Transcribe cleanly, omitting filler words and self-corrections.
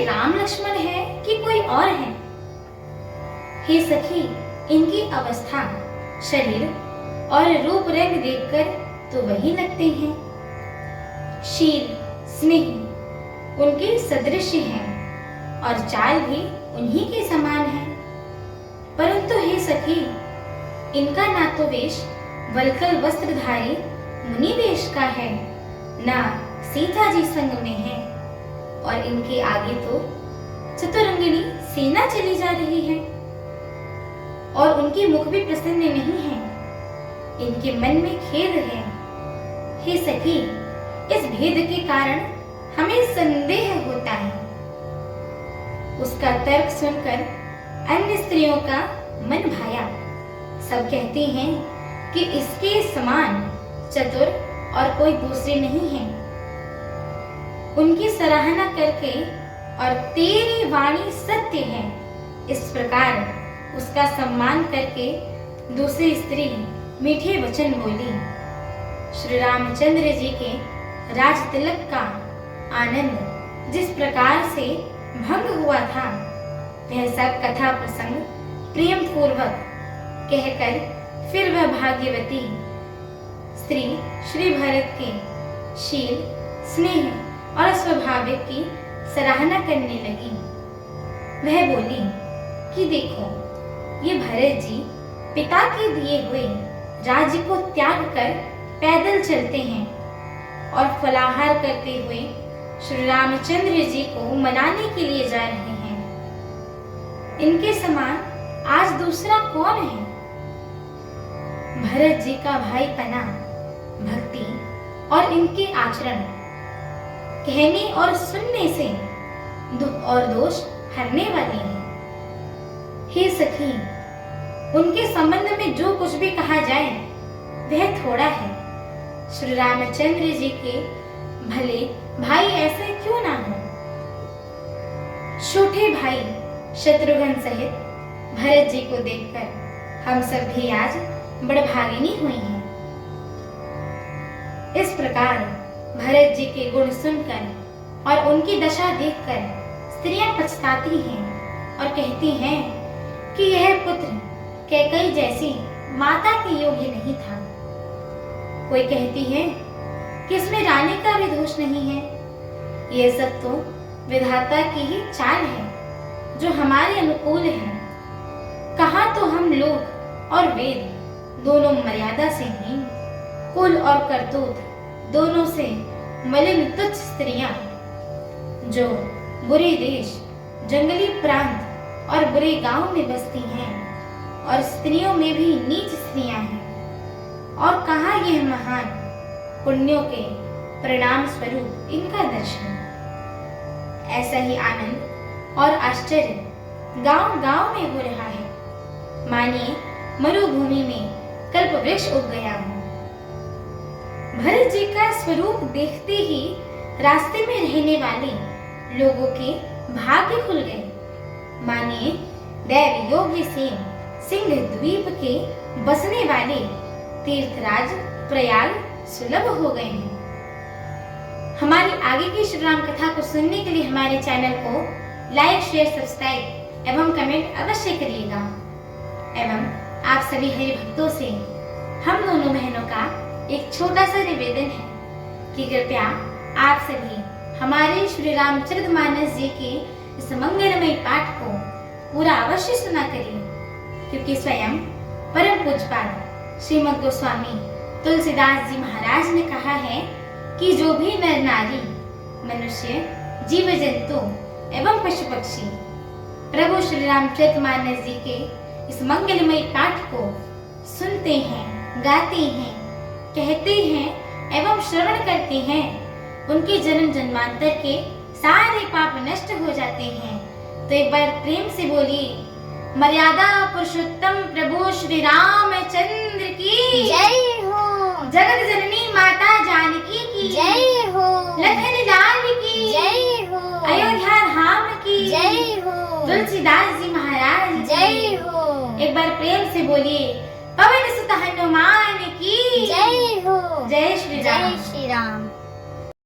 ये राम लक्ष्मण है कि कोई और है? हे सखी, इनकी अवस्था, शरीर और रूप रंग देखकर तो वही लगते हैं। शील स्नेह उनके सदृश हैं और चाल भी उन्हीं के समान है। परंतु हे सखी, इनका ना तो वेश वल्कल वस्त्रधारी मुनि वेश का है, ना सीता जी संग में है, और इनके आगे तो चतुरंगिनी सेना चली जा रही है और उनके मुख भी प्रसन्न नहीं है। इनके मन में खेद है। हे सखी, इस भेद के कारण हमें संदेह होता है। उसका तर्क सुनकर अन्य स्त्रियों का मन भाया। सब कहती हैं कि इसके समान चतुर और कोई दूसरे नहीं है। उनकी सराहना करके और तेरी वाणी सत्य है, इस प्रकार उसका सम्मान करके दूसरी स्त्री मीठे वचन बोली। श्री रामचंद्र जी के राज तिलक का आनंद जिस प्रकार से भंग हुआ था, वह सब कथा प्रसंग प्रेम पूर्वक कहकर फिर वह भाग्यवती स्त्री श्री भरत के शील स्नेह और स्वाभाविक की सराहना करने लगी। वह बोली कि देखो, ये भरत जी पिता के दिए हुए राज्य को त्याग कर पैदल चलते हैं और फलाहार करते हुए श्री रामचंद्र जी को मनाने के लिए जा रहे हैं। इनके समान आज दूसरा कौन है? भरत जी का भाईपना, भक्ति और इनके आचरण कहने और सुनने से दुख और दोष हरने वाले हैं। हे सखी, उनके संबंध में जो कुछ भी कहा जाए वह थोड़ा है। श्री रामचंद्र जी के भले भाई ऐसे क्यों ना हो। छोटे भाई शत्रुघ्न सहित भरत जी को देखकर हम सब भी आज बड़भागिनी हुई हैं। इस प्रकार भरत जी के गुण सुनकर और उनकी दशा देखकर स्त्रियां पछताती हैं और कहती हैं कि यह पुत्र कैकेयी जैसी माता के योग्य नहीं था। कोई कहती है कि इसमें रानी का भी दोष नहीं है। यह सब तो विधाता की ही चाल है जो हमारे अनुकूल है। कहा तो हम लोक और वेद दोनों मर्यादा से हीन, कुल और करतूत दोनों से मलिन तुच्छ स्त्रियां, जो बुरे देश, जंगली प्रांत और बुरे गांव में बसती हैं और स्त्रियों में भी नीच स्त्रियां हैं। और कहा यह महान पुण्यों के परिणाम स्वरूप इनका दर्शन। ऐसा ही आनंद और आश्चर्य गांव-गांव में हो रहा है। मानिए मरुभूमि में कल्प वृक्ष उग गया हो। भरत जी का स्वरूप देखते ही रास्ते में रहने वाले लोगों के भाग्य खुल गए। मानिए दैव योग्य से सिंह द्वीप के बसने वाले तीर्थराज प्रयाग सुलभ हो गए हैं। हमारी आगे की श्री राम कथा को सुनने के लिए हमारे चैनल को लाइक, शेयर, सब्सक्राइब एवं कमेंट अवश्य करिएगा। एवं आप सभी हरि भक्तों से हम दोनों बहनों का एक छोटा सा निवेदन है कि कृपया आप सभी हमारे श्री रामचरितमानस जी के इस मंगलमय पाठ को पूरा अवश्य सुना करिए, क्योंकि स्वयं परम पूज्यपाद श्रीमद् गोस्वामी तुलसीदास जी महाराज ने कहा है कि जो भी नर नारी, मनुष्य, जीव जंतु एवं पशु पक्षी प्रभु श्री रामचरितमानस जी के इस मंगलमय पाठ को सुनते हैं, गाते हैं, कहते हैं एवं श्रवण करते हैं, उनके जन्म जन्मांतर के सारे पाप नष्ट हो जाते हैं। तो एक बार प्रेम से बोलिए, मर्यादा पुरुषोत्तम प्रभु श्री रामचंद्र की जय हो। जगत जननी माता जानकी की जय हो। लखन लाल की जय हो। अयोध्या धाम की जय हो। तुलसीदास जी महाराज जय हो। एक बार प्रेम से बोलिए, पवन सुत हनुमान की जय हो। जय श्री राम। जय श्री राम।